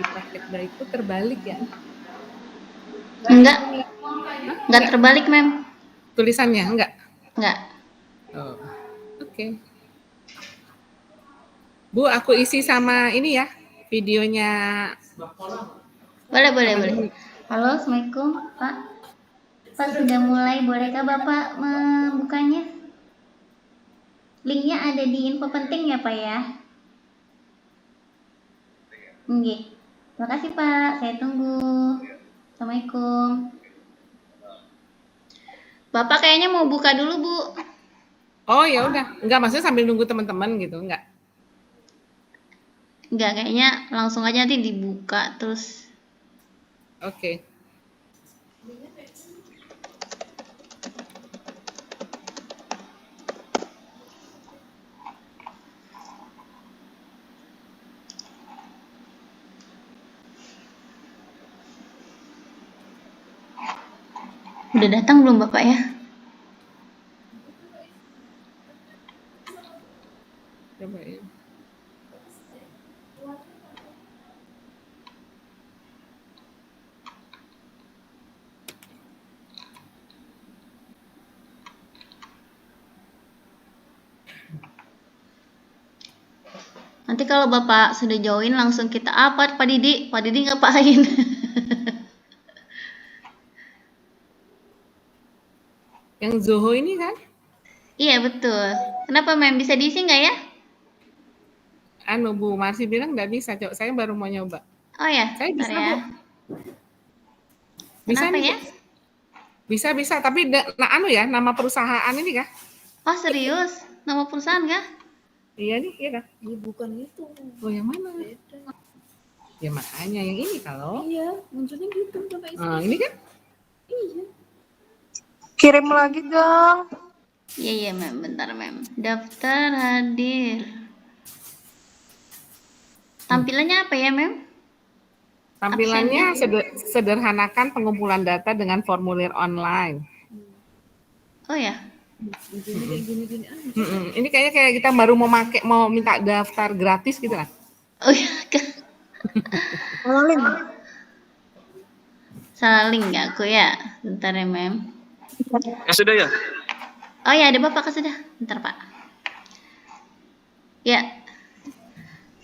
di praktek baikku terbalik ya? Enggak. Hah? Enggak terbalik, Mem. Tulisannya enggak? Enggak. Oh, oke. Bu, aku isi sama ini ya, videonya. Boleh. Halo, Assalamualaikum, Pak. Pak sudah mulai, bolehkah Bapak membukanya? Linknya ada di info penting ya, Pak ya? Oke. Terima kasih, Pak. Saya tunggu. Assalamualaikum. Bapak kayaknya mau buka dulu, Bu. Oh ya udah, enggak maksudnya sambil nunggu teman-teman gitu, enggak? Enggak, kayaknya langsung aja nanti dibuka terus. Oke. Udah datang belum Bapak ya? Coba ya. Nanti kalau Bapak sudah join langsung kita apa Pak Didi? Pak Didi ngapain? Yang Zoho ini kan? Iya betul. Kenapa Mem? Bisa diisi nggak ya? Anu Bu Marsi bilang nggak bisa, Cok. Saya baru mau nyoba. Oh ya, Saya bisa ya. Bu. Bisa Kenapa nih, ya? Bisa. Tapi anu ya, nama perusahaan ini kah? Oh serius? Nama perusahaan kah? Iya nih, iya kah? Iya bukan itu. Oh yang mana? Beda. Ya makanya yang ini kalau. Iya, munculnya gitu. Coba isi. Ini kan? Iya. Kirim lagi dong. Iya Mem, bentar Mem. Daftar hadir. Tampilannya apa ya Mem? Tampilannya sederhanakan pengumpulan data dengan formulir online. Oh ya? Gini. Ini kayaknya kayak kita baru mau minta daftar gratis gitu lah. Oh ya. Salah link nggak aku ya? Bentar ya Mem. Ya sudah ya? Oh ya, ada Bapak kan sudah. Bentar Pak. Ya.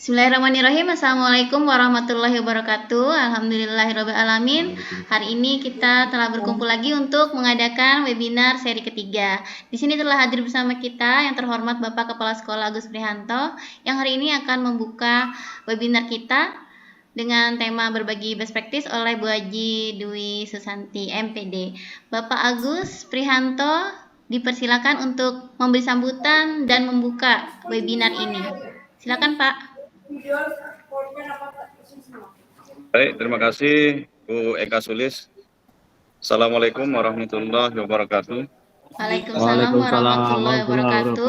Bismillahirrahmanirrahim. Assalamualaikum warahmatullahi wabarakatuh. Alhamdulillahirrahmanirrahim. Hari ini kita telah berkumpul lagi untuk mengadakan webinar seri ketiga. Di sini telah hadir bersama kita yang terhormat Bapak Kepala Sekolah Agus Prihanto yang hari ini akan membuka webinar kita dengan tema berbagi best practice oleh Bu Haji Dwi Susanti MPD. Bapak Agus Prihanto dipersilakan untuk memberi sambutan dan membuka webinar ini. Silakan Pak. Baik, terima kasih Bu Eka Sulis. Assalamualaikum warahmatullahi wabarakatuh. Waalaikumsalam warahmatullahi wabarakatuh.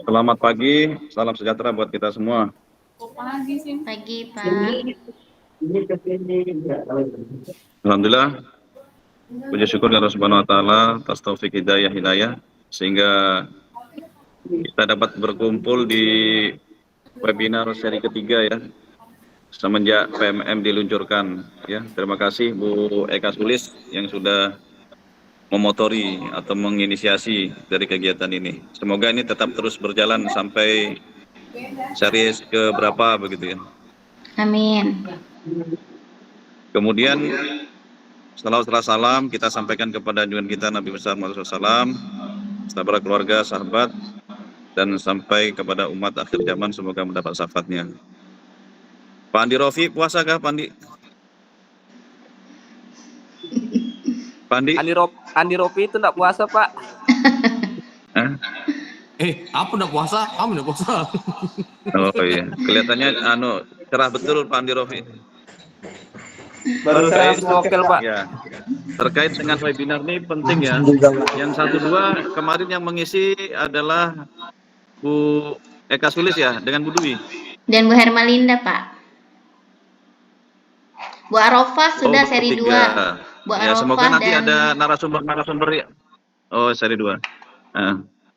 Selamat pagi, salam sejahtera buat kita semua. Pagi Pak. Alhamdulillah, puji syukur Allah Subhanahu Wa Taala atas taufik hidayah sehingga kita dapat berkumpul di webinar seri ketiga ya semenjak PMM diluncurkan ya. Terima kasih Bu Eka Sulis yang sudah memotori atau menginisiasi dari kegiatan ini. Semoga ini tetap terus berjalan sampai series ke berapa begitu ya. Amin. Kemudian setelah salam kita sampaikan kepada junjungan kita Nabi besar Muhammad SAW, sahabat keluarga, sahabat, dan sampai kepada umat akhir zaman semoga mendapat syafaatnya. Pak Andi Rofi puasa kah Pak Andi? Pak Andi? Andi Rofi itu enggak puasa Pak. Apa enggak puasa? Kamu enggak puasa. Oh iya, kelihatannya cerah betul Pak Andi Rofi. Baru saya wakil Pak. Ya, terkait dengan webinar ini penting ya. Yang 1-2 kemarin yang mengisi adalah Bu Eka Sulis ya, dengan Bu Dwi. Dan Bu Hermalinda Pak. Bu Arofah sudah seri 2. Bu Ya, Arofah semoga nanti dan ada narasumber ya. Oh, seri 2.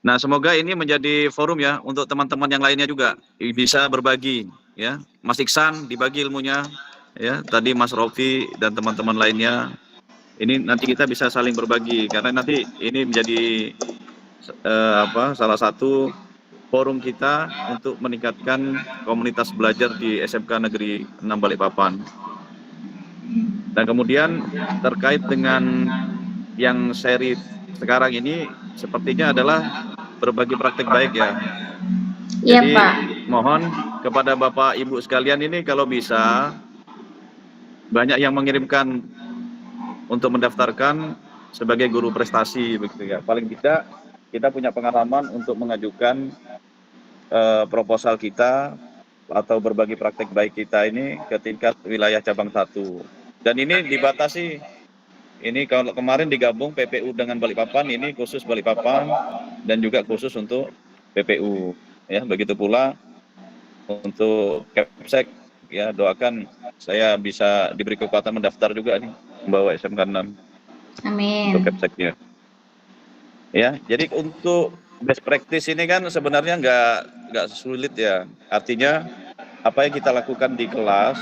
Nah, semoga ini menjadi forum ya untuk teman-teman yang lainnya juga bisa berbagi ya. Mas Iksan dibagi ilmunya ya. Tadi Mas Rofi dan teman-teman lainnya. Ini nanti kita bisa saling berbagi karena nanti ini menjadi salah satu forum kita untuk meningkatkan komunitas belajar di SMK Negeri 6 Balikpapan. Dan kemudian terkait dengan yang seri sekarang ini sepertinya adalah berbagi praktek baik ya. Iya, Jadi Pak. mohon kepada Bapak Ibu sekalian ini kalau bisa banyak yang mengirimkan untuk mendaftarkan sebagai guru prestasi begitu ya. Paling tidak kita punya pengalaman untuk mengajukan proposal kita atau berbagi praktek baik kita ini ke tingkat wilayah cabang 1. Dan ini dibatasi. Ini kalau kemarin digabung PPU dengan Balikpapan, ini khusus Balikpapan dan juga khusus untuk PPU. Ya, begitu pula untuk Kepsek ya, doakan saya bisa diberi kekuatan mendaftar juga nih membawa SMK 6 Amin. untuk Kepseknya. Ya, jadi untuk best practice ini kan sebenarnya nggak sulit ya. Artinya apa yang kita lakukan di kelas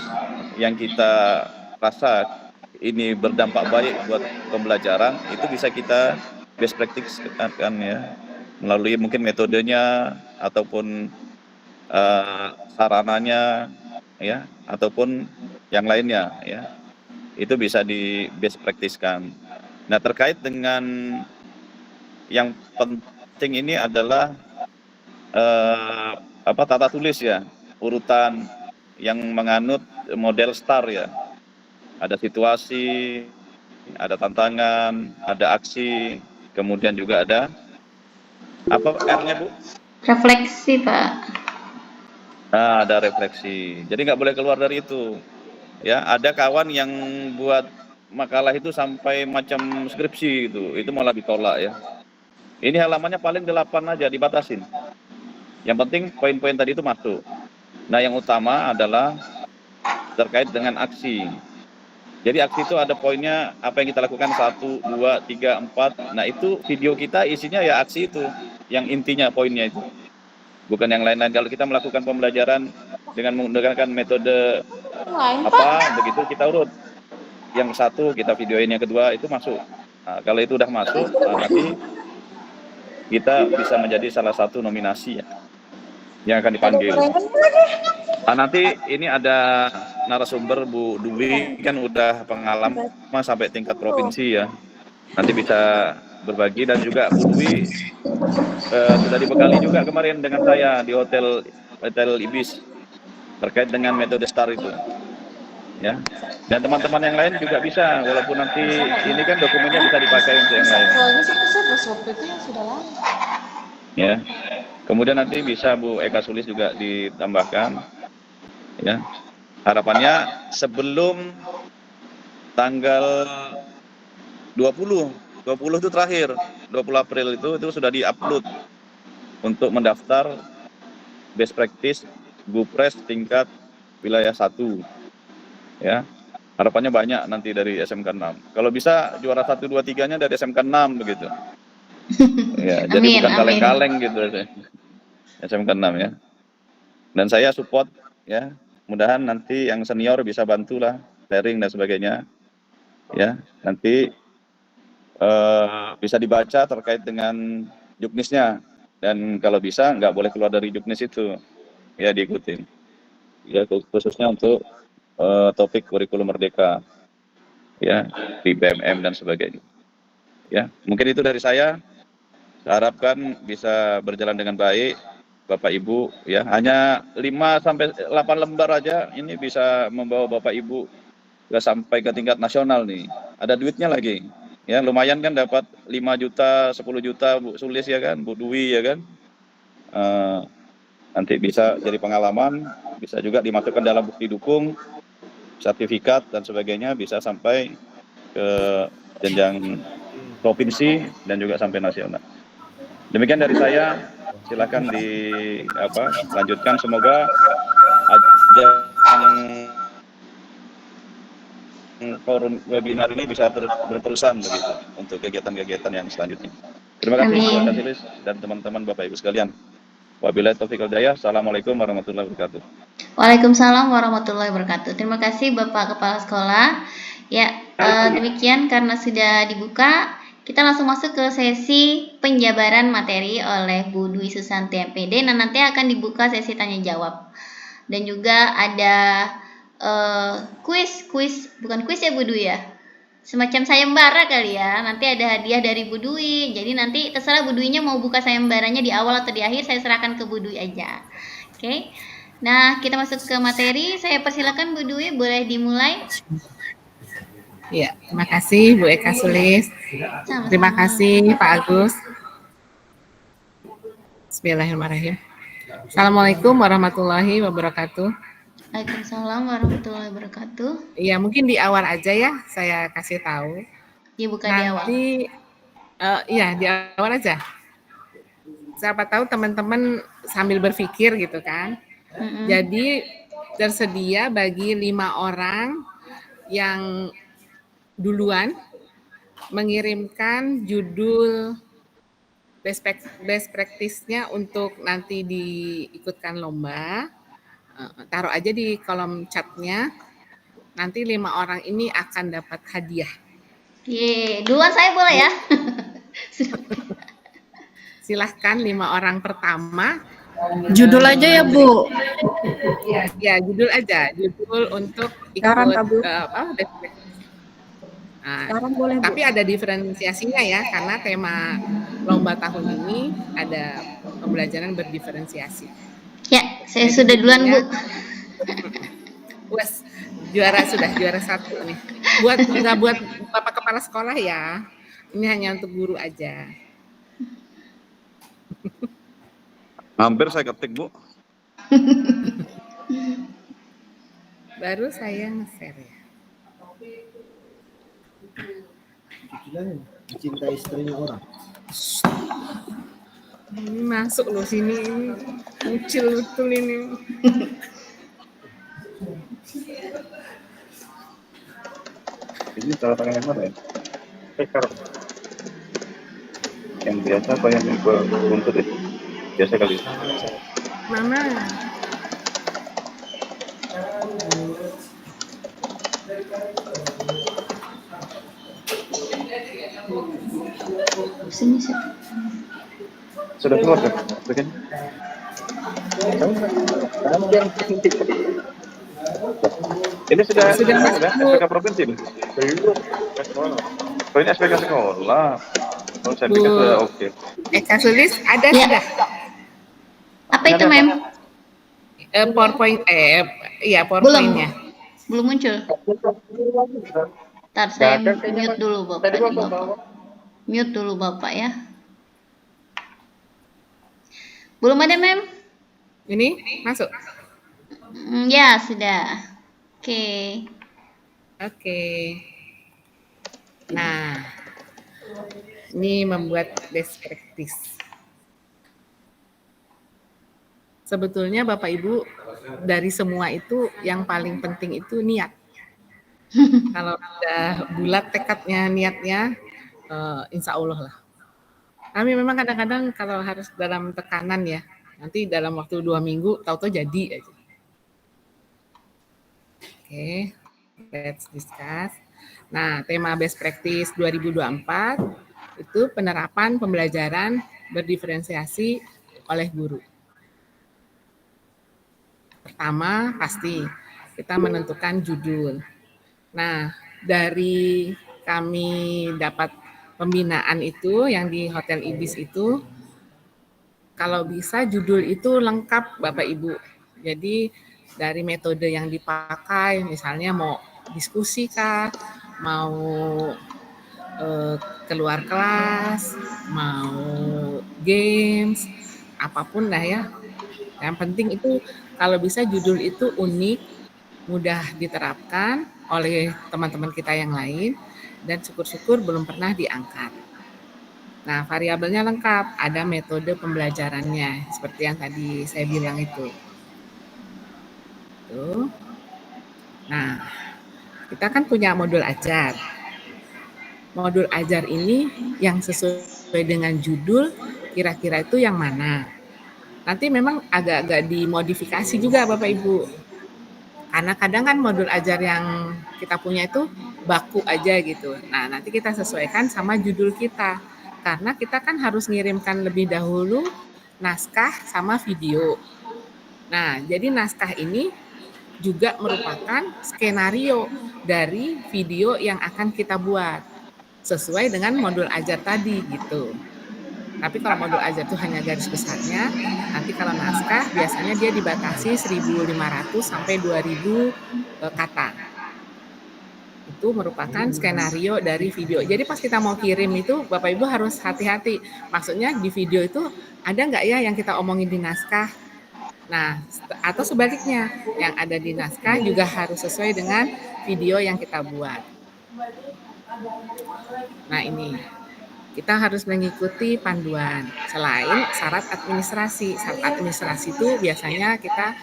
yang kita rasa ini berdampak baik buat pembelajaran itu bisa kita best practice kan ya, melalui mungkin metodenya ataupun sarananya ya, ataupun yang lainnya ya, itu bisa di best practice-kan. Nah, terkait dengan yang penting ini adalah tata tulis ya, urutan yang menganut model STAR ya. Ada situasi, ada tantangan, ada aksi, kemudian juga ada apa R-nya Bu? Refleksi, Pak. Nah, ada refleksi. Jadi nggak boleh keluar dari itu. Ya, ada kawan yang buat makalah itu sampai macam skripsi itu malah ditolak ya. Ini halamannya paling 8 aja dibatasin. Yang penting poin-poin tadi itu masuk. Nah, yang utama adalah terkait dengan aksi. Jadi aksi itu ada poinnya apa yang kita lakukan 1, 2, 3, 4. Nah, itu video kita isinya ya aksi itu. Yang intinya poinnya itu. Bukan yang lain-lain. Kalau kita melakukan pembelajaran dengan menggunakan metode begitu kita urut. Yang 1 kita videoin, yang kedua itu masuk. Nah, kalau itu udah masuk, nanti kita bisa menjadi salah satu nominasi ya, yang akan dipanggil. Nah, nanti ini ada narasumber Bu Dwi kan udah pengalaman sampai tingkat provinsi ya. Nanti bisa berbagi dan juga Bu Dwi sudah dibekali juga kemarin dengan saya di hotel Ibis terkait dengan metode STAR itu. Ya. Dan teman-teman yang lain juga bisa, walaupun nanti ini kan dokumennya bisa dipakai untuk yang lain. Ya. Kemudian nanti bisa Bu Eka Sulis juga ditambahkan. Ya. Harapannya sebelum tanggal 20 itu terakhir, 20 April itu sudah di-upload untuk mendaftar best practice Bupres tingkat wilayah 1. Ya. Harapannya banyak nanti dari SMK 6. Kalau bisa juara 1 2 3-nya dari SMK 6 begitu. Ya, jadi bukan kaleng-kaleng gitu SMK 6 ya. Dan saya support ya. Mudahan nanti yang senior bisa bantulah sharing dan sebagainya. Ya, nanti bisa dibaca terkait dengan juknisnya, dan kalau bisa nggak boleh keluar dari juknis itu ya, diikutin ya, khususnya untuk topik kurikulum merdeka ya di BMM dan sebagainya ya. Mungkin itu dari saya harapkan bisa berjalan dengan baik Bapak Ibu ya. Hanya 5 sampai 8 lembar aja ini bisa membawa Bapak Ibu sampai ke tingkat nasional nih. Ada duitnya lagi. Ya, lumayan kan dapat 5 juta, 10 juta Bu Sulis ya kan, Bu Dwi ya kan. Nanti bisa jadi pengalaman, bisa juga dimasukkan dalam bukti dukung, sertifikat dan sebagainya, bisa sampai ke jenjang provinsi dan juga sampai nasional. Demikian dari saya, silakan lanjutkan. Semoga forum webinar ini bisa berterusan begitu untuk kegiatan-kegiatan yang selanjutnya. Terima kasih Amin. Mbak Kasilis dan teman-teman Bapak Ibu sekalian. Wabillahi taufiq wal hidayah. Assalamualaikum warahmatullahi wabarakatuh. Waalaikumsalam warahmatullahi wabarakatuh. Terima kasih Bapak Kepala Sekolah. Ya, demikian karena sudah dibuka, kita langsung masuk ke sesi penjabaran materi oleh Bu Dwi Susanti MPD. Nah, nanti akan dibuka sesi tanya jawab. Dan juga ada bukan kuis ya Bu Dwi ya? Semacam sayembara kali ya. Nanti ada hadiah dari Bu Dwi. Jadi nanti terserah Bu Dwinya mau buka sayembaranya di awal atau di akhir, saya serahkan ke Bu Dwi aja. Oke. Nah, kita masuk ke materi. Saya persilakan Bu Dwi, boleh dimulai? Ya, terima kasih Bu Eka Sulis. Sama-sama. Terima kasih Pak Agus. Bismillahirrahmanirrahim. Assalamualaikum warahmatullahi wabarakatuh. Waalaikumsalam warahmatullahi wabarakatuh. Iya, mungkin di awal aja ya saya kasih tahu. Dibuka di awal. Nanti, iya di awal aja. Siapa tahu teman-teman sambil berpikir gitu kan. Jadi tersedia bagi 5 orang yang duluan mengirimkan judul best practice-nya untuk nanti diikutkan lomba. Taruh aja di kolom chatnya. Nanti 5 orang ini akan dapat hadiah. Duluan saya boleh ya? Silahkan 5 orang pertama. Judul aja ya Bu. Ya, judul aja. Judul untuk ikut Sekarang, Kak, Bu. best practice. Nah, Sekarang boleh Bu. tapi ada diferensiasinya ya, karena tema lomba tahun ini ada pembelajaran berdiferensiasi. Ya, saya sudah duluan Bu. Wes, juara 1 nih. Nggak buat Bapak Kepala Sekolah ya. Ini hanya untuk guru aja. Hampir saya ketik, Bu. Baru saya nge-share ya. Mencintai istrinya orang. Ini masuk loh sini, ini kecil betul ini. Ini cara tangan yang mana ya? Yang biasa apa yang buntut ya? Biasa kali. Mana? Sini sih. Sudah keluar kan? Bikin. Ini sudah SPK provinsi. Oh, ini SPK sekolah. Oh, saya pikir sudah oke. Eka Sulis ada Ya. sudah. Apa itu, Mem? PowerPoint, iya PowerPoint-nya. Belum muncul. Ntar saya mute dulu Bapak. Mute dulu Bapak ya. Belum ada, Mem? Ini masuk. Ya, sudah. Oke. Nah, ini membuat best practice. Sebetulnya Bapak Ibu, dari semua itu yang paling penting itu niat. Kalau udah bulat tekadnya, niatnya, insya Allah lah. Kami memang kadang-kadang kalau harus dalam tekanan ya, nanti dalam waktu 2 minggu tahu-tahu jadi aja. Oke, let's discuss. Nah, tema best practice 2024 itu penerapan pembelajaran berdiferensiasi oleh guru. Pertama, pasti kita menentukan judul. Nah, dari kami dapat pembinaan itu yang di Hotel Ibis itu, kalau bisa judul itu lengkap Bapak Ibu. Jadi dari metode yang dipakai, misalnya mau diskusi kah, mau keluar kelas, mau games, apapun lah ya. Yang penting itu kalau bisa judul itu unik, mudah diterapkan oleh teman-teman kita yang lain, dan syukur-syukur belum pernah diangkat. Nah, variabelnya lengkap, ada metode pembelajarannya, seperti yang tadi saya bilang itu. Tuh. Nah, kita kan punya modul ajar. Modul ajar ini yang sesuai sesuai dengan judul kira-kira itu yang mana. Nanti memang agak-agak dimodifikasi juga Bapak Ibu. Karena kadang kan modul ajar yang kita punya itu baku aja gitu. Nah, nanti kita sesuaikan sama judul kita. Karena kita kan harus ngirimkan lebih dahulu naskah sama video. Nah, jadi naskah ini juga merupakan skenario dari video yang akan kita buat sesuai dengan modul ajar tadi gitu. Tapi kalau modul ajar itu hanya garis besarnya, nanti kalau naskah biasanya dia dibatasi 1.500 sampai 2.000 kata. Itu merupakan skenario dari video. Jadi pas kita mau kirim itu Bapak Ibu harus hati-hati. Maksudnya di video itu ada nggak ya yang kita omongin di naskah? Nah, atau sebaliknya, yang ada di naskah juga harus sesuai dengan video yang kita buat. Nah, ini kita harus mengikuti panduan. Selain syarat administrasi. Syarat administrasi itu biasanya kita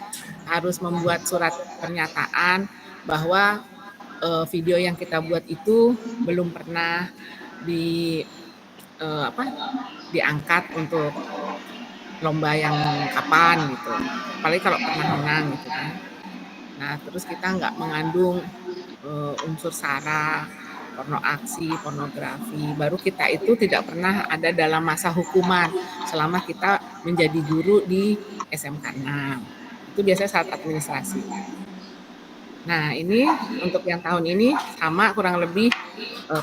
harus membuat surat pernyataan bahwa video yang kita buat itu belum pernah diangkat untuk lomba yang kapan gitu. Apalagi kalau pernah menang gitu kan. Nah, terus kita nggak mengandung unsur sara, porno aksi, pornografi. Baru kita itu tidak pernah ada dalam masa hukuman selama kita menjadi guru di SMK 6. Itu biasanya syarat administrasi. Nah, ini untuk yang tahun ini sama kurang lebih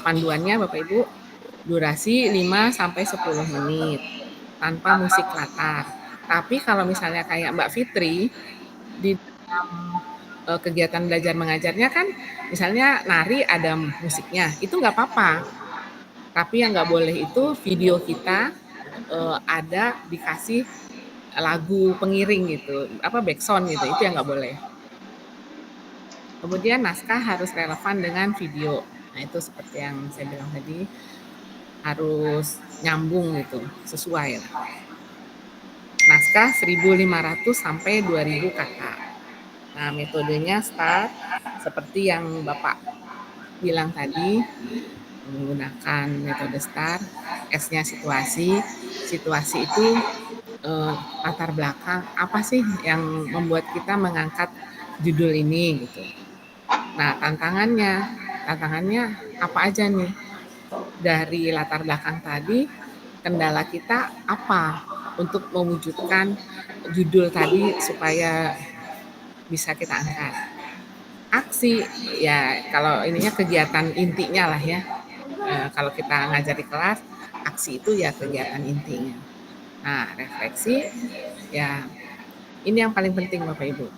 panduannya Bapak Ibu, durasi 5 sampai 10 menit tanpa musik latar. Tapi kalau misalnya kayak Mbak Fitri di dalam kegiatan belajar mengajarnya kan misalnya nari ada musiknya, itu nggak apa-apa. Tapi yang nggak boleh itu video kita ada dikasih lagu pengiring gitu, backsound gitu, itu yang nggak boleh. Kemudian naskah harus relevan dengan video. Nah, itu seperti yang saya bilang tadi, harus nyambung gitu, sesuai lah. Naskah 1.500 sampai 2.000 kata. Nah, metodenya start seperti yang Bapak bilang tadi, menggunakan metode start, S-nya situasi. Situasi itu latar belakang, apa sih yang membuat kita mengangkat judul ini gitu. Nah, tantangannya apa aja nih? Dari latar belakang tadi, kendala kita apa untuk mewujudkan judul tadi supaya bisa kita angkat. Aksi, ya kalau ininya kegiatan intinya lah ya. Kalau kita ngajar di kelas, aksi itu ya kegiatan intinya. Nah, refleksi, ya ini yang paling penting Bapak Ibu.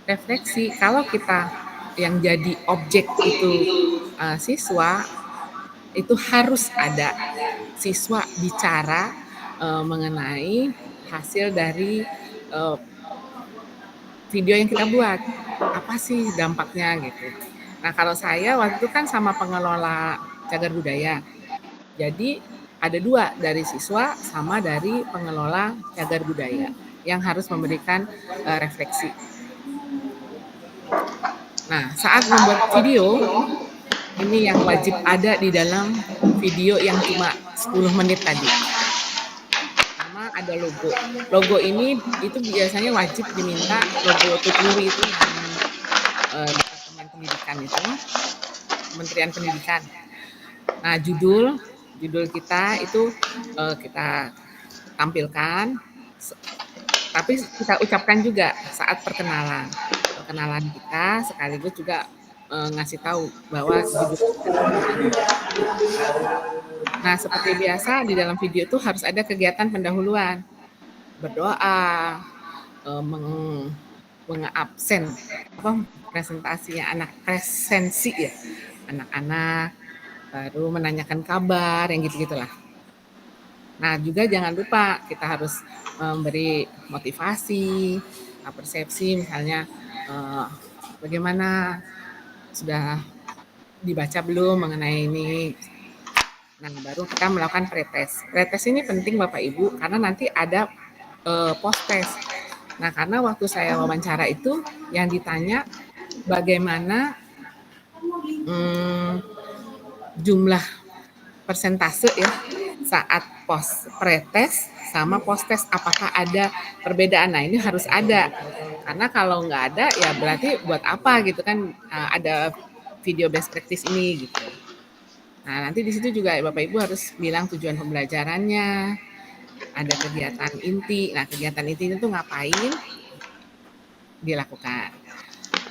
Refleksi, kalau kita yang jadi objek itu siswa, itu harus ada siswa bicara mengenai hasil dari video yang kita buat. Apa sih dampaknya gitu. Nah, kalau saya waktu itu kan sama pengelola cagar budaya. Jadi ada 2, dari siswa sama dari pengelola cagar budaya yang harus memberikan refleksi. Nah, saat membuat video, ini yang wajib ada di dalam video yang cuma 10 menit tadi. Pertama ada logo. Logo ini itu biasanya wajib diminta logo Tuturi itu yang Departemen Pendidikan itu, Kementerian Pendidikan. Nah, judul kita itu kita tampilkan, tapi kita ucapkan juga saat perkenalan kita, sekaligus juga ngasih tahu bahwa judul. Nah, seperti biasa di dalam video itu harus ada kegiatan pendahuluan, berdoa, mengabsen presentasinya presensi ya anak-anak, baru menanyakan kabar yang gitu-gitulah. Nah, juga jangan lupa kita harus memberi motivasi, persepsi, misalnya bagaimana, sudah dibaca belum mengenai ini. Nah, baru kita melakukan pretest. Pretest ini penting Bapak Ibu karena nanti ada post test. Nah, karena waktu saya wawancara itu yang ditanya bagaimana jumlah persentase ya saat pretest sama post-test apakah ada perbedaan. Nah, ini harus ada. Karena kalau nggak ada ya berarti buat apa gitu kan ada video best practice ini gitu. Nah, nanti di situ juga Bapak Ibu harus bilang tujuan pembelajarannya, ada kegiatan inti. Nah, kegiatan inti itu ngapain dilakukan.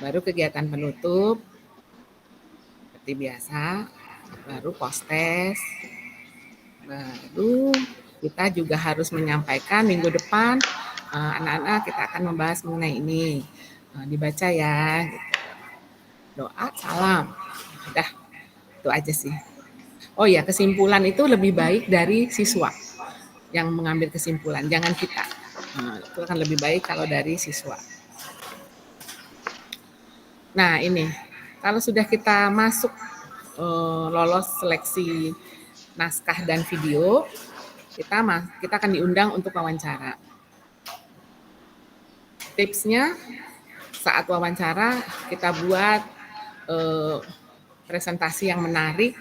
Baru kegiatan penutup seperti biasa, baru post-test, baru kita juga harus menyampaikan minggu depan anak-anak kita akan membahas mengenai ini. Dibaca ya, gitu. Doa, salam. Udah, itu aja sih. Oh ya, kesimpulan itu lebih baik dari siswa yang mengambil kesimpulan, jangan kita. Itu akan lebih baik kalau dari siswa. Nah, ini kalau sudah kita masuk lolos seleksi naskah dan video, kita akan diundang untuk wawancara. Tipsnya saat wawancara kita buat presentasi yang menarik,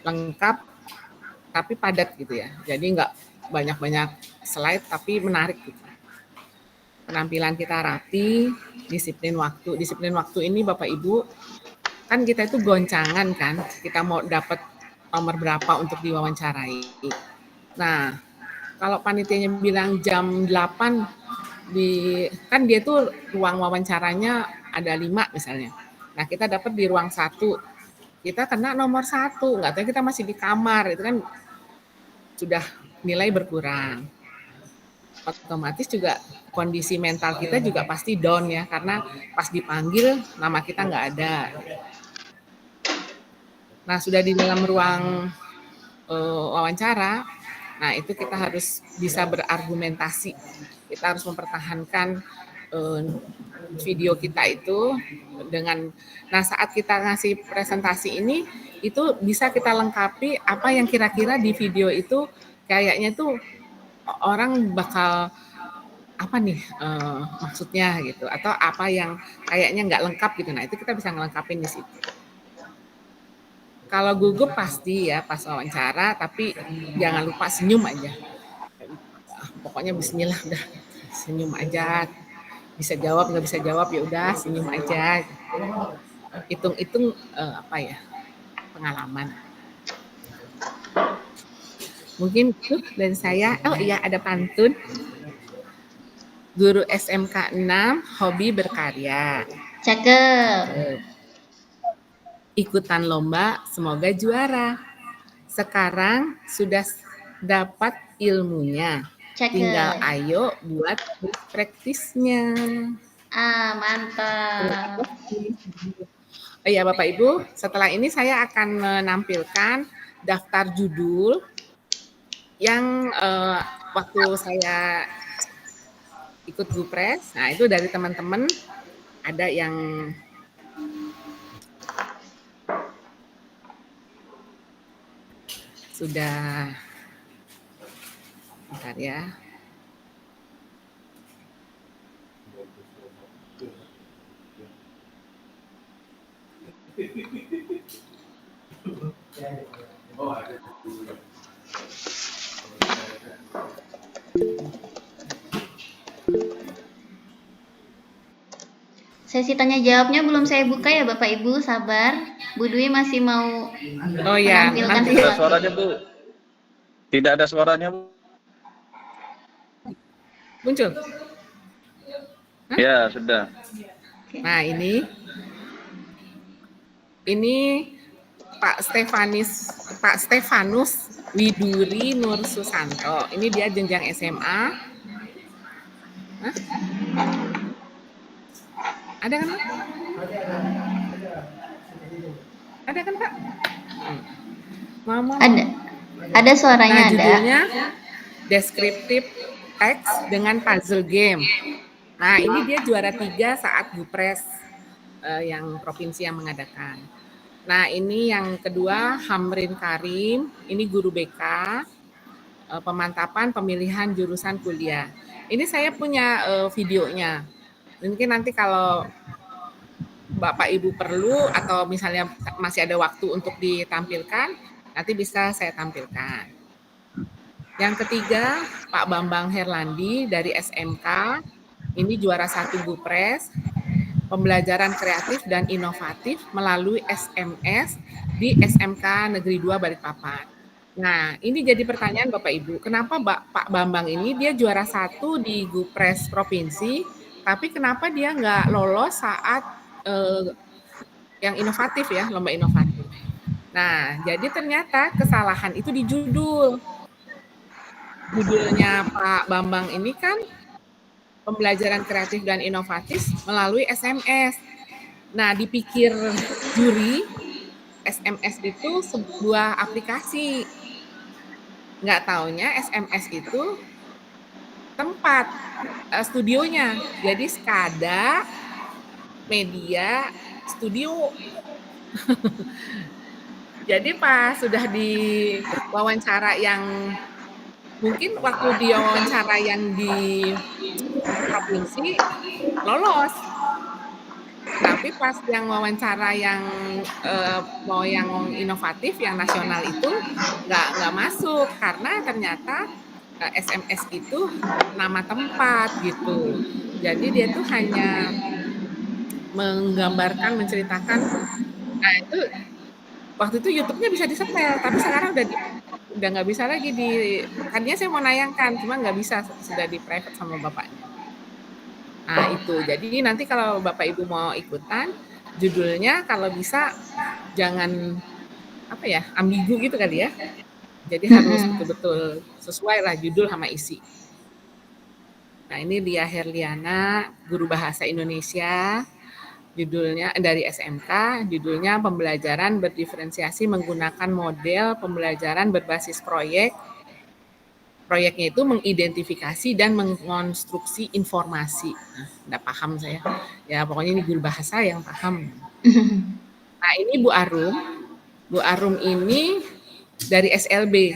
lengkap, tapi padat gitu ya. Jadi nggak banyak-banyak slide tapi menarik gitu. Penampilan kita rapi, disiplin waktu. Disiplin waktu ini Bapak Ibu, kan kita itu goncangan kan, kita mau dapat nomor berapa untuk diwawancarai. Nah, kalau panitianya bilang jam 8, kan dia tuh ruang wawancaranya ada 5 misalnya. Nah, kita dapat di ruang 1, kita kena nomor 1, nggak tahu kita masih di kamar, itu kan sudah nilai berkurang. Otomatis juga kondisi mental kita juga pasti down ya, karena pas dipanggil nama kita nggak ada. Nah, sudah di dalam ruang wawancara, nah itu kita harus bisa berargumentasi. Kita harus mempertahankan video kita itu dengan, nah saat kita ngasih presentasi ini, itu bisa kita lengkapi apa yang kira-kira di video itu kayaknya tuh orang bakal apa nih maksudnya gitu, atau apa yang kayaknya nggak lengkap gitu. Nah, itu kita bisa ngelengkapin di situ. Kalau gugup pasti ya pas wawancara, tapi jangan lupa senyum aja. Pokoknya bismillah udah, senyum aja. Bisa jawab, nggak bisa jawab ya udah senyum aja. Hitung-hitung apa ya, pengalaman. Mungkin itu dari saya. Oh iya, ada pantun. Guru SMK 6, hobi berkarya. Cakep. Ikutan lomba, semoga juara. Sekarang sudah dapat ilmunya. Cakep. Tinggal ayo buat praktisnya. Mantap. Oh iya Bapak Ibu, setelah ini saya akan menampilkan daftar judul yang waktu saya ikut Gupres. Nah, itu dari teman-teman ada yang sudah, bentar ya. Sesi tanya jawabnya belum saya buka ya Bapak Ibu, sabar. Bu Dwi masih mau Oh ya, menampilkan nanti Tidak ada sesuatu. suaranya, Bu. Tidak ada suaranya, Bu. muncul. Ya, sudah. Nah, ini Pak Stefanus Widuri Nur Susanto. Ini dia jenjang SMA. Hah? Ada kan, Pak? Ada kan, Pak? Mama. Ada suaranya, Nah, ada. judulnya Deskriptif Teks dengan Puzzle Game. Nah, ini dia juara 3 saat Gupres yang provinsi yang mengadakan. Nah, ini yang kedua Hamrin Karim, ini guru BK, pemantapan pemilihan jurusan kuliah. Ini saya punya videonya. Mungkin nanti kalau Bapak Ibu perlu atau misalnya masih ada waktu untuk ditampilkan, nanti bisa saya tampilkan. Yang ketiga, Pak Bambang Herlandi dari SMK, ini juara 1 Gupres, pembelajaran kreatif dan inovatif melalui SMS di SMK Negeri 2 Balikpapan. Nah, ini jadi pertanyaan Bapak Ibu, kenapa Pak Bambang ini dia juara 1 di Gupres Provinsi, tapi kenapa dia nggak lolos saat yang inovatif ya, lomba inovatif. Nah, jadi ternyata kesalahan itu di judul. Judulnya Pak Bambang ini kan pembelajaran kreatif dan inovatif melalui SMS. Nah, dipikir juri, SMS itu sebuah aplikasi. Nggak taunya SMS itu tempat studionya. Jadi SKADA, media, studio. Jadi pas sudah di wawancara yang mungkin waktu dia wawancara yang di provinsi lolos, tapi pas yang wawancara yang mau yang inovatif, yang nasional itu nggak masuk karena ternyata SMS itu nama tempat gitu. Jadi dia tuh hanya menggambarkan, menceritakan. Nah itu waktu itu YouTube-nya bisa disetel, tapi sekarang udah nggak bisa lagi tadinya saya mau nayangkan, cuma nggak bisa, sudah di private sama bapaknya. Nah itu, jadi nanti kalau Bapak Ibu mau ikutan, judulnya kalau bisa jangan ambigu gitu kali ya. Jadi harus betul-betul sesuai lah judul sama isi. Nah ini Lia Herliana, guru bahasa Indonesia, judulnya dari SMK, judulnya pembelajaran berdiferensiasi menggunakan model pembelajaran berbasis proyek. Proyeknya itu mengidentifikasi dan mengonstruksi informasi. Nah, enggak paham saya. Ya pokoknya ini guru bahasa yang paham. Nah ini Bu Arum. Bu Arum ini dari SLB.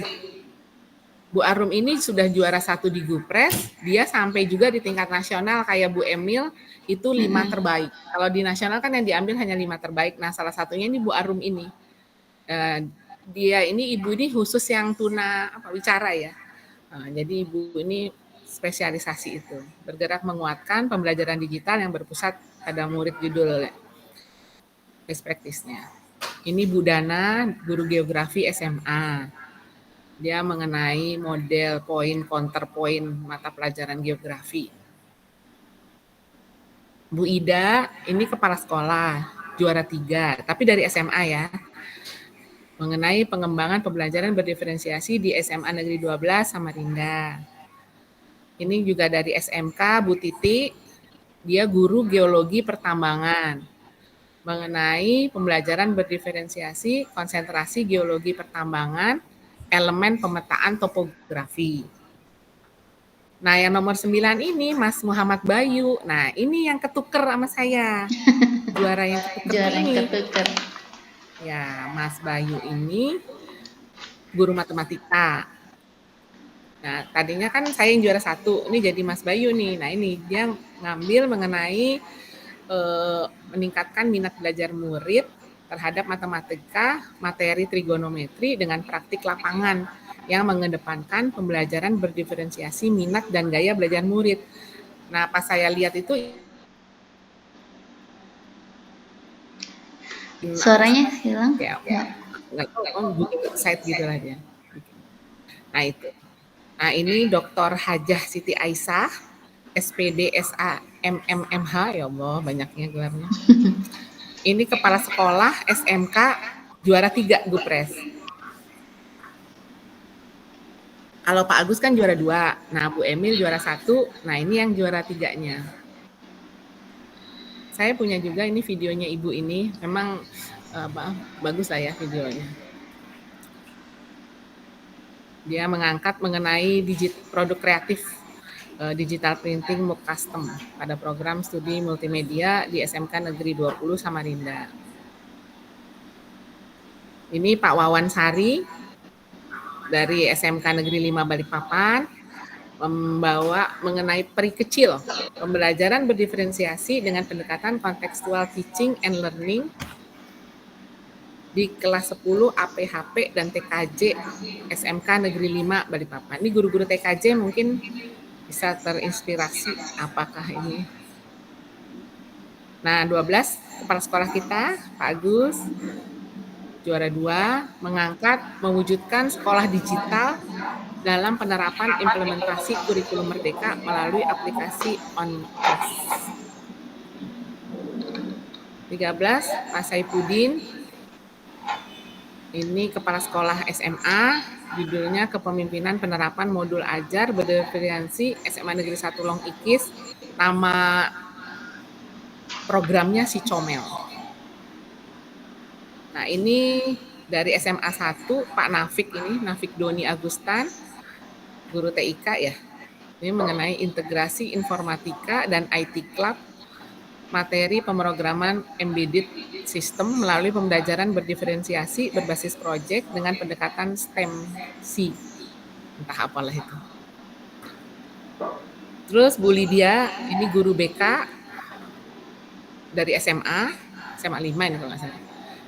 Bu Arum ini sudah juara 1 di Gupres, dia sampai juga di tingkat nasional kayak Bu Emil, itu 5 terbaik. Kalau di nasional kan yang diambil hanya 5 terbaik. Nah salah satunya ini Bu Arum ini. Dia ini ibu ini khusus yang wicara ya. Jadi ibu ini spesialisasi itu, bergerak menguatkan pembelajaran digital yang berpusat pada murid judul best practice-nya. Ini Bu Dana, guru geografi SMA. Dia mengenai model poin, counter poin mata pelajaran geografi. Bu Ida, ini kepala sekolah, juara 3, tapi dari SMA ya. Mengenai pengembangan pembelajaran berdiferensiasi di SMA Negeri 12 Samarinda. Ini juga dari SMK, Bu Titi, dia guru geologi pertambangan. Mengenai pembelajaran berdiferensiasi, konsentrasi geologi pertambangan, elemen pemetaan topografi. Nah, yang nomor 9 ini Mas Muhammad Bayu. Nah, ini yang ketuker sama saya. Juara yang ketuker. Ya, Mas Bayu ini guru matematika. Nah, tadinya kan saya yang juara 1, ini jadi Mas Bayu nih. Nah, ini dia ngambil mengenai meningkatkan minat belajar murid terhadap matematika, materi trigonometri dengan praktik lapangan yang mengedepankan pembelajaran berdiferensiasi minat dan gaya belajar murid. Nah, pas saya lihat itu suaranya hilang. Ya. Nggak tahu, website gitu lah dia. Nah itu. Nah ini Dr. Hajah Siti Aisyah, SPD SA MMMH, ya Allah banyaknya gelarnya. Ini kepala sekolah SMK juara 3 Gupres. Kalau Pak Agus kan juara 2, nah Bu Emil juara 1, nah ini yang juara 3-nya. Saya punya juga ini videonya ibu ini, memang bagus lah ya videonya. Dia mengangkat mengenai produk kreatif digital printing MOOC custom pada program studi multimedia di SMK Negeri 20 Samarinda. Ini Pak Wawan Sari dari SMK Negeri 5 Balikpapan membawa mengenai peri kecil, pembelajaran berdiferensiasi dengan pendekatan kontekstual teaching and learning di kelas 10 APHP dan TKJ SMK Negeri 5 Balikpapan. Ini guru-guru TKJ mungkin bisa terinspirasi apakah ini. Nah, 12 kepala sekolah kita, Pak Agus, juara 2, mewujudkan sekolah digital dalam penerapan implementasi kurikulum Merdeka melalui aplikasi OnClass. 13, Pak Saipudin, ini kepala sekolah SMA, judulnya Kepemimpinan Penerapan Modul Ajar Berdiferensi SMA Negeri 1 Long Ikis, nama programnya si Comel. Nah, ini dari SMA 1, Pak Nafik ini, Nafik Doni Agustan, guru TIK ya. Ini mengenai integrasi informatika dan IT Club, materi pemrograman embedded system melalui pembelajaran berdiferensiasi berbasis project dengan pendekatan STEM C. Entah apalah itu. Terus Bu Lydia, ini guru BK dari SMA 5 ini kalau nggak salah.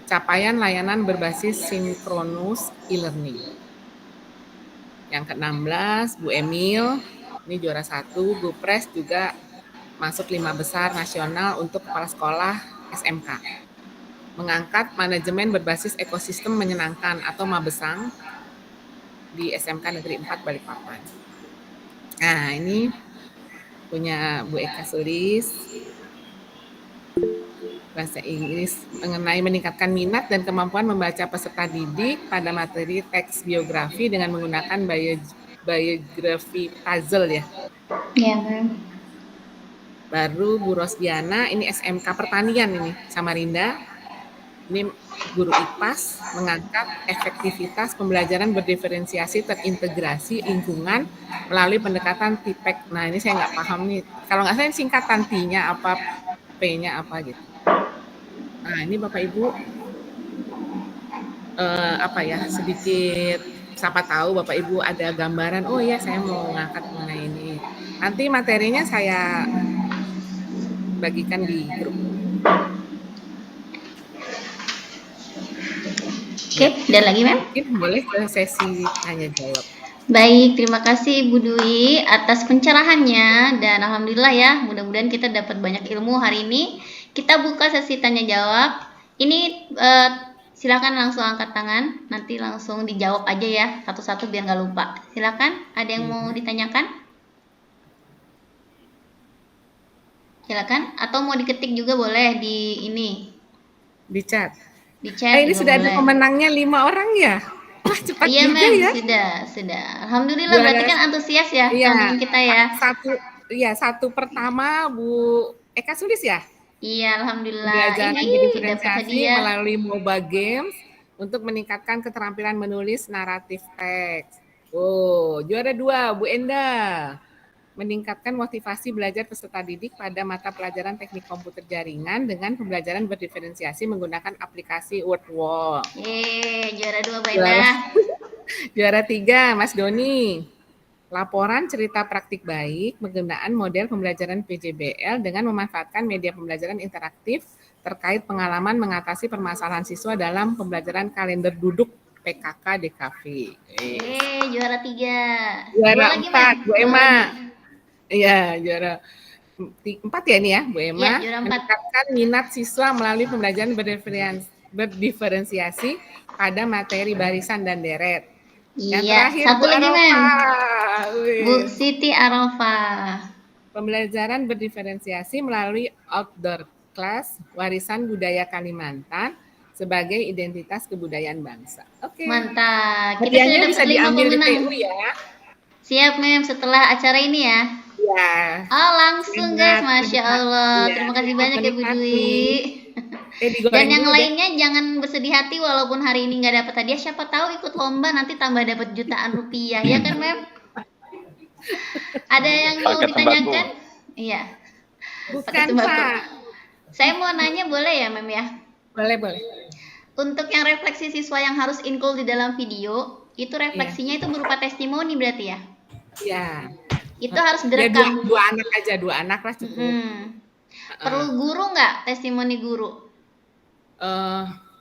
Capaian layanan berbasis sinkronus e-learning. Yang ke-16, Bu Emil, ini juara 1, Gupres juga masuk 5 besar nasional untuk kepala sekolah SMK. Mengangkat manajemen berbasis ekosistem menyenangkan atau Mabesang di SMK Negeri 4 Balikpapan. Nah, ini punya Bu Eka Sulis, bahasa Inggris mengenai meningkatkan minat dan kemampuan membaca peserta didik pada materi teks biografi dengan menggunakan biografi puzzle ya. Iya, Mem. Baru Bu Rosdiana, ini SMK Pertanian ini, Samarinda. Ini guru IPAS mengangkat efektivitas pembelajaran berdiferensiasi terintegrasi lingkungan melalui pendekatan TIPEC. Nah, ini saya nggak paham nih. Kalau nggak salah singkatan T-nya apa, P-nya apa gitu. Nah, ini Bapak Ibu sedikit siapa tahu Bapak Ibu ada gambaran, oh ya saya mau ngangkat mengenai ini. Nanti materinya saya bagikan di grup. Oke, dan lagi Mem? Mungkin boleh ke sesi tanya jawab. Baik, terima kasih Bu Dwi atas pencerahannya dan alhamdulillah ya, mudah-mudahan kita dapat banyak ilmu hari ini. Kita buka sesi tanya jawab. Ini silakan langsung angkat tangan, nanti langsung dijawab aja ya, satu-satu biar nggak lupa. Silakan, ada yang mau ditanyakan? Silakan, atau mau diketik juga boleh di ini. Di chat. Di chat ini juga sudah boleh. ada pemenangnya 5 orang ya? Wah, cepat Iya, juga Mem, ya. sudah. Alhamdulillah berarti kan antusias ya teman kita ya. Satu pertama Bu Eka Sulis ya? Iya, alhamdulillah. Pembelajaran Ini dapat berdiferensiasi hadiah. melalui MOBA Games untuk meningkatkan keterampilan menulis naratif teks. Oh, juara 2 Bu Enda. Meningkatkan motivasi belajar peserta didik pada mata pelajaran teknik komputer jaringan dengan pembelajaran berdiferensiasi menggunakan aplikasi WordWall. Juara 2 Mbak Enda. Juara 3 Mas Doni. Laporan cerita praktik baik penggunaan model pembelajaran PJBL dengan memanfaatkan media pembelajaran interaktif terkait pengalaman mengatasi permasalahan siswa dalam pembelajaran kalender duduk PKK DKV. Juara 3. Juara 4 Bu Emma. Iya, juara 4 ya ini ya, Bu Emma. Iya, juara 4. Meningkatkan minat siswa melalui pembelajaran berdiferensiasi pada materi barisan dan deret. Yang terakhir, satu Bu lagi Arofa. Bu Siti Arofa. Pembelajaran berdiferensiasi melalui outdoor class warisan budaya Kalimantan sebagai identitas kebudayaan bangsa. Oke. Mantap. Kita Hadiahnya sudah bisa dapat 5 diambil di pemenang. TU ya. Siap, Mem, setelah acara ini ya. Ya. Oh, langsung guys, Masya Allah. Ya, Terima kasih banyak ya Bu Dwi. digoreng Dan yang dulu deh. lainnya jangan bersedih hati walaupun hari ini nggak dapat hadiah. Siapa tahu ikut lomba nanti tambah dapat jutaan rupiah, ya kan, Mem? Ada yang mau Paket ditanyakan? Iya. Bukan, sembako. Pak. Saya mau nanya boleh ya, Mem ya? Boleh. Untuk yang refleksi siswa yang harus include di dalam video, itu refleksinya itu berupa testimoni berarti ya? Iya. Itu harus Ya, direkam. dua anak lah cukup. Perlu guru nggak testimoni guru?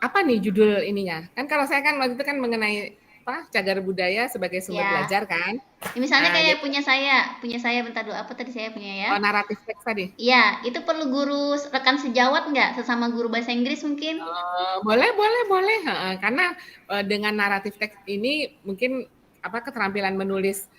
apa nih judul ininya? Kan kalau saya kan waktu itu kan mengenai apa cagar budaya sebagai sumber Ya. belajar kan. Misalnya Nah, kayak jadi punya saya bentar dulu apa tadi saya punya ya? naratif teks tadi. Iya, itu perlu guru rekan sejawat nggak? Sesama guru bahasa Inggris mungkin? Boleh, heeh. Karena dengan naratif teks ini mungkin apa keterampilan menulis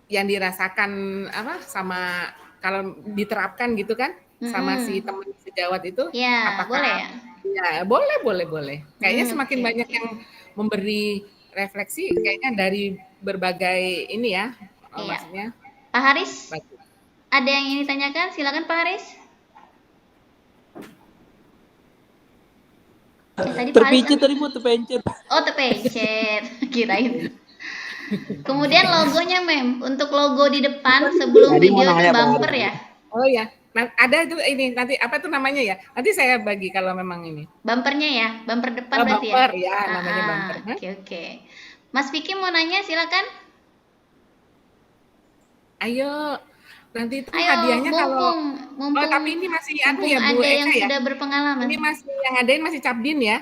yang dirasakan apa sama kalau diterapkan gitu kan sama si Mm-mm. teman sejawat itu Ya, apakah boleh ya? ya boleh. Kayaknya semakin Oke, banyak oke. yang memberi refleksi kayaknya dari berbagai ini ya Iya. maksudnya Pak Haris, bagus. ada yang ingin ditanyakan? Silakan Pak Haris. Tadi Pak Haris Terpicit tadi Bu, terpencet. oh terpencet, kirain. Kemudian logonya Mem, untuk logo di depan sebelum Tadi mau video itu nanya Pak bumper Haris. ya. Oh ya, nah, ada itu ini nanti apa tuh namanya ya? Nanti saya bagi kalau memang ini. Bumpernya ya, bumper depan Oh, berarti ya. bumper ya, namanya bumper. Hah? Oke. Mas Vicky mau nanya, silakan. Ayo, nanti itu Ayo, hadiahnya kalau mumpung tapi ini masih anu mumpung ya Bu ada yang Eka ya. sudah berpengalaman. Ini masih yang adain masih Capdin ya.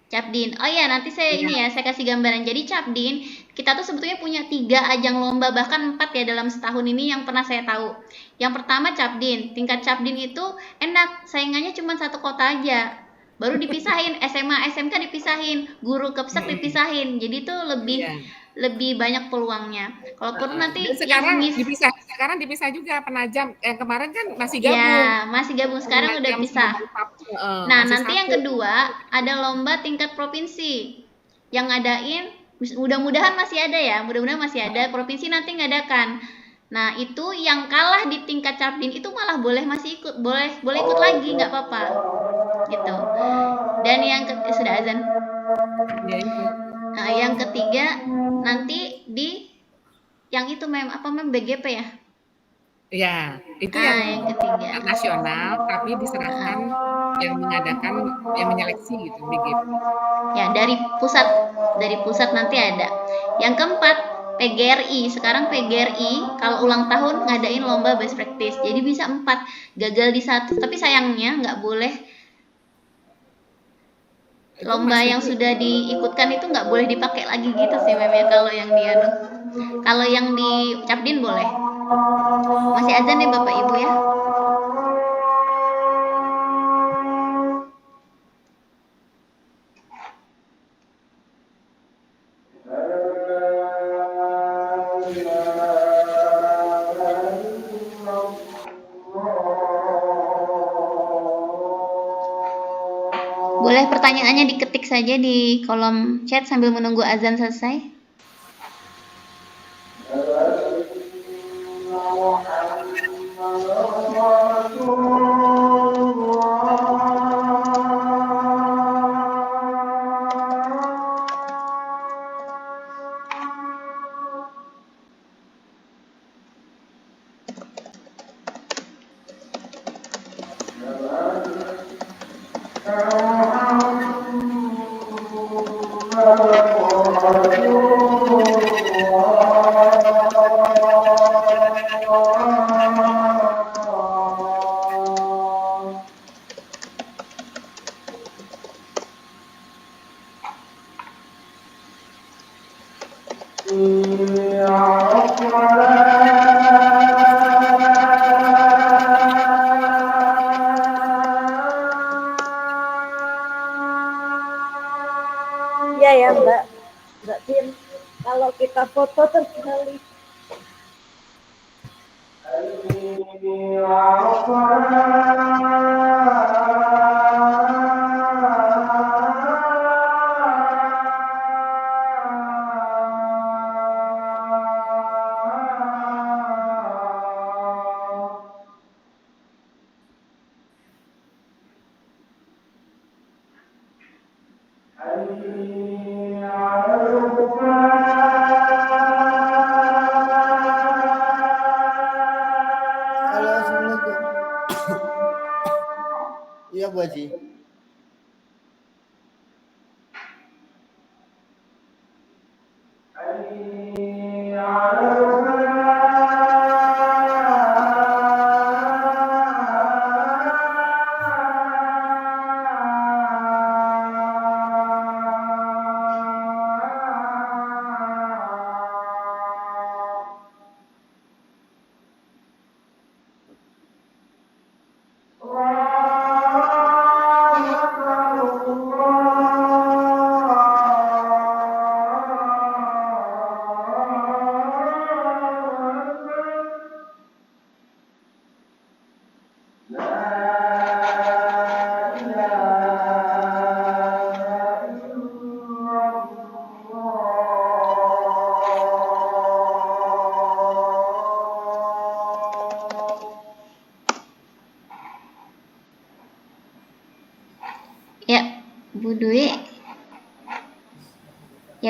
Capdin. Oh iya, nanti saya Iya. ini ya, saya kasih gambaran. Jadi Capdin, kita tuh sebetulnya punya 3 ajang lomba, bahkan 4 ya dalam setahun ini yang pernah saya tahu. Yang pertama Capdin. Tingkat Capdin itu enak, saingannya cuma satu kota aja. Baru dipisahin, SMA, SMK dipisahin, guru kepsek dipisahin. Jadi tuh Iya. lebih banyak peluangnya. Kalau perlu nanti Dan sekarang dipisah juga penajam. Yang kemarin kan masih gabung. ya, masih gabung, sekarang udah Penajam pisah. sama Papua, Nah, masih nanti yang satu. kedua ada lomba tingkat provinsi yang ngadain, mudah-mudahan masih ada ya, mudah-mudahan masih ada, provinsi nanti ngadakan. Nah, itu yang kalah di tingkat Capdin itu malah boleh masih ikut, boleh ikut lagi, nggak apa-apa, gitu. Dan yang sudah azan. Ya, itu. Nah, yang ketiga nanti di yang itu BGP ya? Ya, itu Ah, yang yang ketiga. nasional tapi diserahkan yang mengadakan yang menyeleksi gitu BGP. Ya, dari pusat nanti ada. Yang keempat, PGRI. Sekarang PGRI kalau ulang tahun ngadain lomba best practice. Jadi bisa 4, gagal di 1. Tapi sayangnya nggak boleh Itu lomba masih yang sudah diikutkan itu nggak boleh dipakai lagi gitu sih Mem ya, kalau yang di kalau yang di Capdin boleh. Masih azan nih Bapak Ibu ya. Boleh pertanyaannya diketik saja di kolom chat sambil menunggu azan selesai. Iya ya Mbak Tin, kalau kita foto terkali. Halo, Assalamualaikum. Iya, Bu Haji.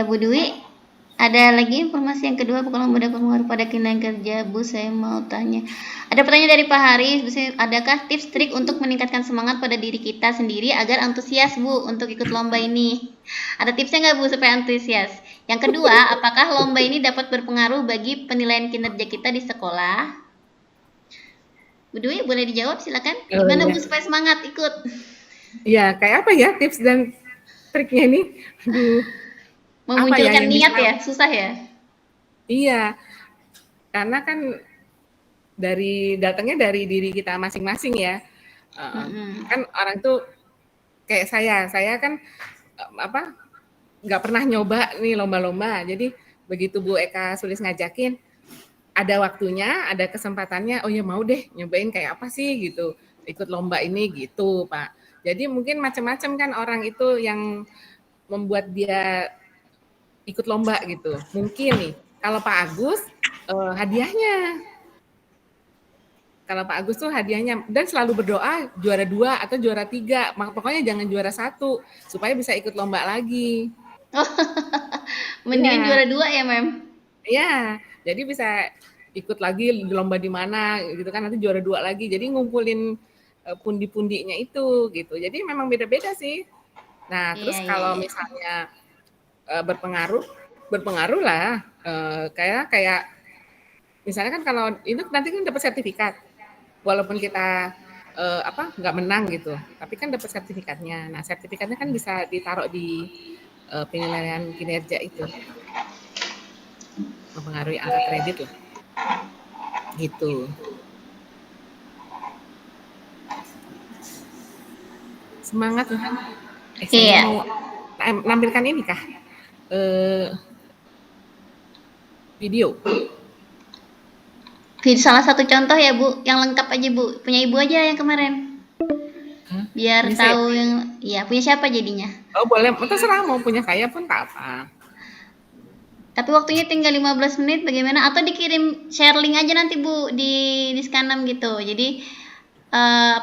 Ya Bu Dwi, ada lagi informasi yang kedua, kalau mudah pengaruh pada kinerja kerja Bu, saya mau tanya. Ada pertanyaan dari Pak Haris, adakah tips trik untuk meningkatkan semangat pada diri kita sendiri agar antusias Bu untuk ikut lomba ini? Ada tipsnya nggak Bu supaya antusias? Yang kedua, apakah lomba ini dapat berpengaruh bagi penilaian kinerja kita di sekolah? Bu Dwi, boleh dijawab silakan. Gimana Bu supaya semangat ikut? Ya, kayak apa ya tips dan triknya ini? Aduh. Memunculkan niat ya, susah ya? Iya, karena kan datangnya dari diri kita masing-masing ya. Kan orang tuh kayak saya kan nggak pernah nyoba nih lomba-lomba. Jadi begitu Bu Eka Sulis ngajakin, ada waktunya, ada kesempatannya, oh ya mau deh nyobain kayak apa sih gitu, ikut lomba ini gitu Pak. Jadi mungkin macam-macam kan orang itu yang membuat dia ikut lomba gitu. Mungkin nih, kalau Pak Agus hadiahnya. Kalau Pak Agus tuh hadiahnya, dan selalu berdoa juara 2 atau juara 3. Pokoknya jangan juara 1 supaya bisa ikut lomba lagi. Mendingan juara 2 ya, Mem? Iya, jadi bisa ikut lagi lomba di mana gitu kan, nanti juara 2 lagi. Jadi ngumpulin pundi-pundinya itu gitu. Jadi memang beda-beda sih. Nah, terus kalau misalnya berpengaruh lah, kayak misalnya kan kalau itu nanti kan dapat sertifikat, walaupun kita nggak menang gitu, tapi kan dapat sertifikatnya. Nah, sertifikatnya kan bisa ditaruh di penilaian kinerja itu, mempengaruhi angka kredit lah, gitu. Semangat lah. Saya mau nampilkan ini kah? Video. Salah satu contoh ya Bu, yang lengkap aja Bu, punya Ibu aja yang kemarin. Biar punya tahu saya? Yang, ya punya siapa jadinya? Oh boleh, terserah mau punya saya pun tak apa. Tapi waktunya tinggal 15 menit bagaimana? Atau dikirim share link aja nanti Bu di Scanam gitu. Jadi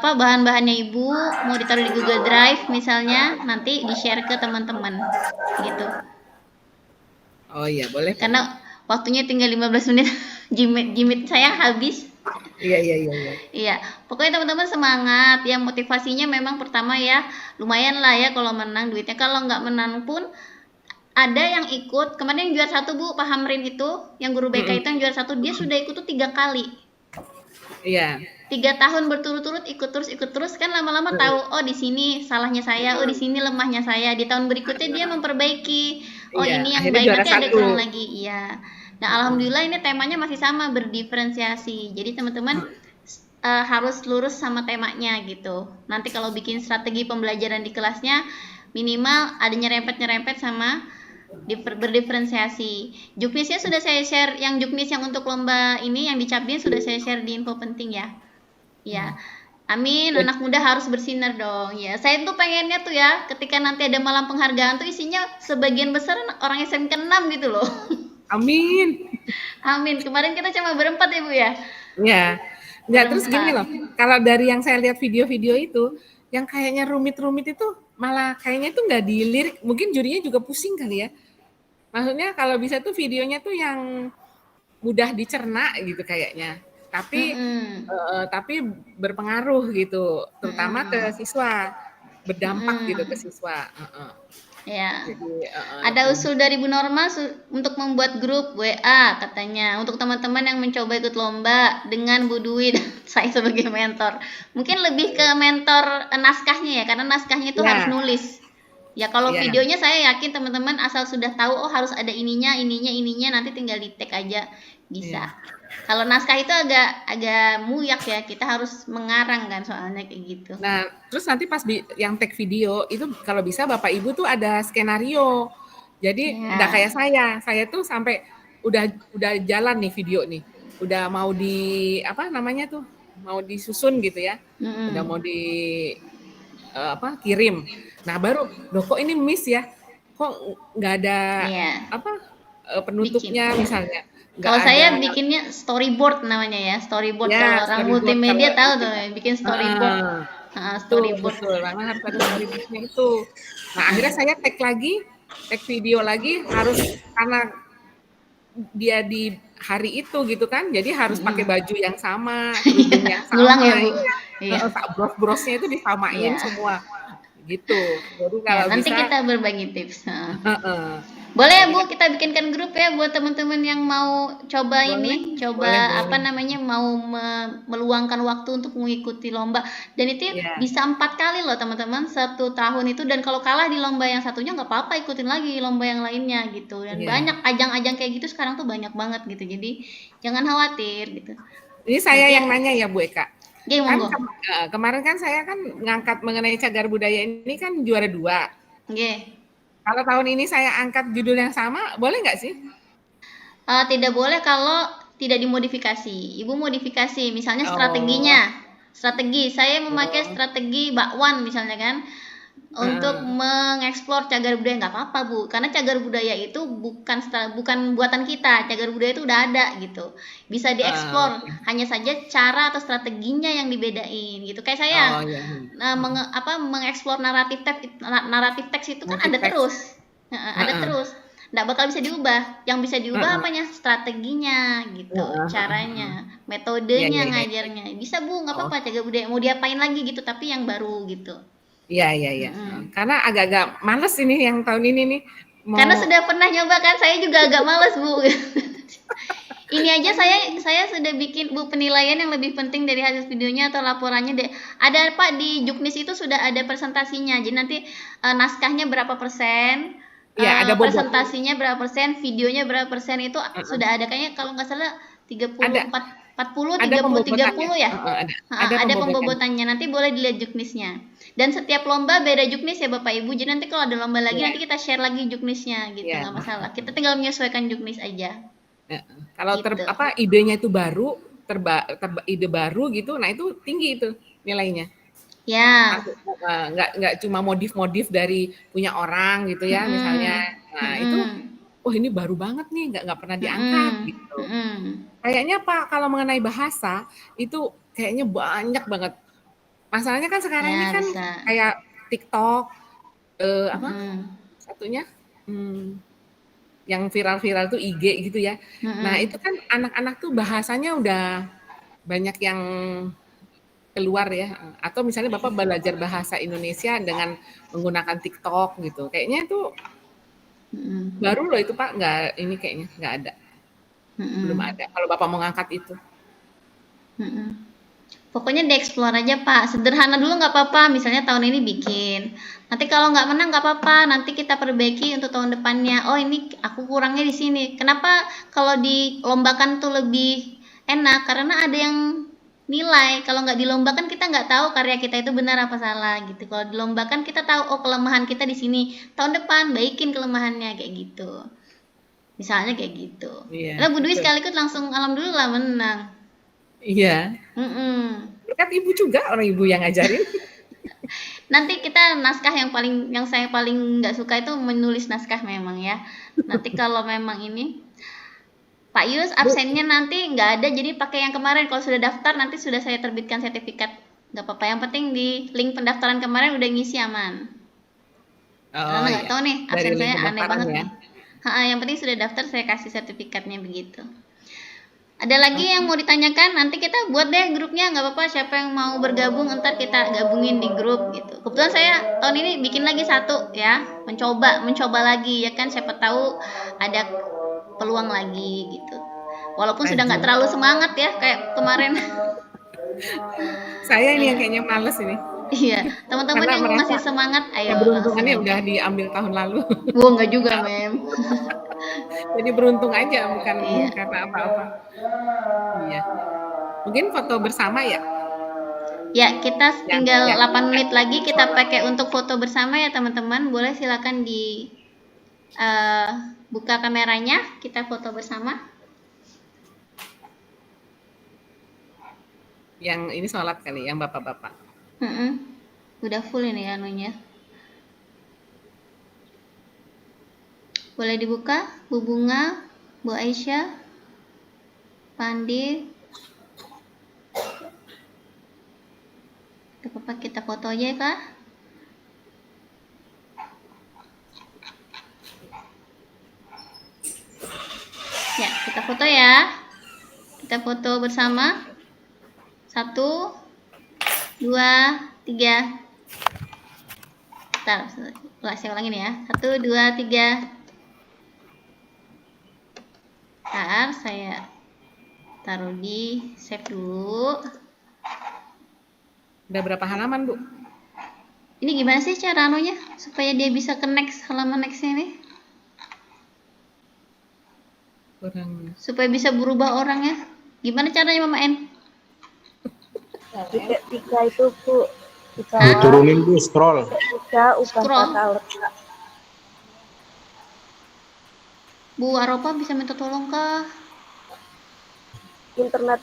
bahan-bahannya Ibu mau ditaruh di Google Drive misalnya, nanti di-share ke teman-teman gitu. Oh iya, boleh. Karena waktunya tinggal 15 menit. Jimit saya habis. Iya. Iya, pokoknya teman-teman semangat ya, motivasinya memang pertama ya, lumayan lah ya kalau menang duitnya. Kalau nggak menang pun ada yang ikut. Kemarin yang juara 1 Bu, Pak Hamrin itu, yang guru BK itu yang juara 1, dia sudah ikut tuh 3 kali. Iya. 3 tahun berturut-turut ikut terus kan, lama-lama tahu oh di sini salahnya saya, oh di sini lemahnya saya. Di tahun berikutnya dia memperbaiki. Oh ini yang baik, nanti ada kurang lagi. Iya. Nah alhamdulillah ini temanya masih sama, berdiferensiasi. Jadi teman-teman harus lurus sama temanya gitu. Nanti kalau bikin strategi pembelajaran di kelasnya minimal ada nyerempet sama berdiferensiasi. Juknisnya sudah saya share, yang juknis yang untuk lomba ini yang dicapin sudah saya share di info penting ya. Ya, amin. Anak muda harus bersinar dong. Ya, saya tuh pengennya tuh ya, ketika nanti ada malam penghargaan tuh isinya sebagian besar orang SMK 6 gitu loh. Amin. Amin. Kemarin kita cuma berempat ya Bu ya. Ya. Nggak, terus gini loh. Kalau dari yang saya lihat video-video itu, yang kayaknya rumit-rumit itu malah kayaknya itu nggak dilirik. Mungkin jurinya juga pusing kali ya. Maksudnya kalau bisa tuh videonya tuh yang mudah dicerna gitu kayaknya. Tapi berpengaruh gitu, terutama ke siswa, berdampak gitu ke siswa. Ya. Jadi, ada usul dari Bu Norma untuk membuat grup WA katanya untuk teman-teman yang mencoba ikut lomba dengan Bu Dwi dan saya sebagai mentor. Mungkin lebih ke mentor naskahnya ya, karena naskahnya itu harus nulis. Ya kalau videonya saya yakin teman-teman asal sudah tahu oh harus ada ininya, nanti tinggal di-tag aja bisa. Kalau naskah itu agak muyak ya, kita harus mengarang kan soalnya kayak gitu. Nah, terus nanti pas yang tag video itu kalau bisa Bapak Ibu tuh ada skenario. Jadi enggak kayak saya tuh sampai udah jalan nih video nih. Udah mau mau disusun gitu ya. Udah mau kirim. Nah, baru loh kok ini miss ya. Kok enggak ada penutupnya misalnya. Kalau saya bikinnya storyboard namanya ya, storyboard. Kalau orang multimedia tahu tuh, bikin storyboard. Storyboard. Betul, memang harus ada storyboardnya itu. Nah akhirnya saya tag lagi take video lagi harus karena dia di hari itu gitu kan, jadi harus pakai baju yang sama, kerudung yang sama. Ngulang ya, Bu? Iya. Bros-brosnya itu disamain Iya. semua gitu. Jadi Ya, kalau nanti bisa kita berbagi tips. heeh. Boleh ya, Bu, kita bikinkan grup ya buat teman-teman yang mau coba ini, coba boleh. apa namanya, mau meluangkan waktu untuk mengikuti lomba. Dan itu Iya. bisa 4 kali loh teman-teman, 1 tahun itu. Dan kalau kalah di lomba yang satunya nggak apa-apa, ikutin lagi lomba yang lainnya gitu. Dan Iya. banyak ajang-ajang kayak gitu sekarang tuh banyak banget gitu. Jadi jangan khawatir gitu. Ini saya Nanti- yang nanya ya Bu Eka. Oke, Kan monggo. kemarin kan saya kan ngangkat mengenai cagar budaya ini kan juara 2. Oke. Kalau tahun ini saya angkat judul yang sama, boleh nggak sih? Tidak boleh kalau tidak dimodifikasi. Ibu modifikasi, misalnya Oh. strateginya. Strategi, saya memakai strategi bakwan misalnya kan. Untuk mengeksplor cagar budaya nggak apa-apa, Bu. Karena cagar budaya itu bukan buatan kita. Cagar budaya itu udah ada gitu. Bisa dieksplor. Hanya saja cara atau strateginya yang dibedain gitu. Kayak saya Oh iya. mengeksplor naratif teks itu kan ada Naratif teks. terus. Ada terus. Nggak bakal bisa diubah. Yang bisa diubah apanya? Strateginya gitu, caranya, metodenya Iya. ngajarnya. Bisa, Bu, nggak apa-apa cagar budaya. Mau diapain lagi gitu, tapi yang baru gitu. Iya. Karena agak-agak males ini yang tahun ini nih. Karena sudah pernah nyoba kan, saya juga agak males, Bu. Ini aja saya sudah bikin, Bu, penilaian yang lebih penting dari hasil videonya atau laporannya deh. Ada Pak di Juknis itu sudah ada presentasinya. Jadi nanti naskahnya berapa persen, Iya, ada bobot. presentasinya berapa persen, videonya berapa persen itu sudah ada, kayaknya kalau nggak salah 30 Ada. 40 Ada 30 30 pembobotannya. ya. Ada Ada pembobotannya. pembobotannya. Nanti boleh dilihat Juknisnya. Dan setiap lomba beda Juknis ya Bapak Ibu. Jadi nanti kalau ada lomba lagi Iya. nanti kita share lagi Juknisnya gitu, Iya. nggak masalah. Kita tinggal menyesuaikan Juknis aja. Kalau Gitu. idenya itu baru, ide baru gitu, nah itu tinggi itu nilainya. Ya. Nggak cuma modif-modif dari punya orang gitu ya, misalnya. Nah itu, oh ini baru banget nih, nggak pernah diangkat gitu. Kayaknya Pak, kalau mengenai bahasa itu kayaknya banyak banget. Masalahnya kan sekarang Ya, ini kan bisa. kayak TikTok, satunya yang viral-viral tuh IG gitu ya. Nah itu kan anak-anak tuh bahasanya udah banyak yang keluar ya. Atau misalnya Bapak belajar bahasa Indonesia dengan menggunakan TikTok gitu. Kayaknya itu baru loh itu Pak, ini kayaknya nggak ada. Belum ada kalau Bapak mau ngangkat itu. Pokoknya dieksplor aja Pak, sederhana dulu nggak apa-apa, misalnya tahun ini bikin, nanti kalau nggak menang nggak apa-apa, nanti kita perbaiki untuk tahun depannya. Oh ini aku kurangnya di sini, kenapa kalau dilombakan tuh lebih enak, karena ada yang nilai. Kalau nggak dilombakan kita nggak tahu karya kita itu benar apa salah gitu. Kalau dilombakan kita tahu, oh kelemahan kita di sini, tahun depan baikin kelemahannya kayak gitu, misalnya kayak gitu. Iya, Lah Bu Dwi betul. sekaligus langsung alhamdulillah menang. Iya. Berkat Ibu juga, orang Ibu yang ngajarin. Nanti kita naskah yang saya paling nggak suka itu menulis naskah memang ya. Nanti kalau memang ini Pak Yus absennya nanti nggak ada, jadi pakai yang kemarin. Kalau sudah daftar nanti sudah saya terbitkan sertifikat, nggak apa-apa. Yang penting di link pendaftaran kemarin udah ngisi aman. Karena nggak tahu nih Dari absen link saya aneh pendaftaran banget ya. nih. Yang penting sudah daftar, saya kasih sertifikatnya begitu. Ada lagi yang mau ditanyakan? Nanti kita buat deh grupnya, nggak apa-apa. Siapa yang mau bergabung, ntar kita gabungin di grup gitu. Kebetulan saya tahun ini bikin lagi satu ya, mencoba lagi ya kan. Siapa tahu ada peluang lagi gitu. Walaupun sudah nggak terlalu semangat ya kayak kemarin. Saya ini yang kayaknya males ini. Iya, teman-teman Karena yang merasa masih semangat, ayo keberuntungannya langsung udah diambil tahun lalu. aja. Nggak juga, Mem. Jadi beruntung aja, bukan Iya. karena apa-apa. Iya. Mungkin foto bersama ya. Ya, kita tinggal ya. 8 menit lagi kita pakai untuk foto bersama ya teman-teman. Boleh silakan di buka kameranya, kita foto bersama. Yang ini sholat kali, yang bapak-bapak. Udah full ini anunya. Boleh dibuka, Bu Bunga, Bu Aisyah, Pandi. Gak apa-apa, kita foto aja ya Kak. Ya, kita foto ya. Kita foto bersama. 1, 2, 3. Bentar, saya ulangin ya. 1, 2, 3. Bentar, saya taruh di save dulu. Udah berapa halaman, Bu? Ini gimana sih cara anunya supaya dia bisa ke next, halaman nextnya nih? Kurang. Supaya bisa berubah orangnya. Gimana caranya Mama En? Titik 3 itu Bu. Diturunin Bu, scroll. 3 ubah Scroll. tata letak. Bu Aropa bisa minta tolong kah? Internet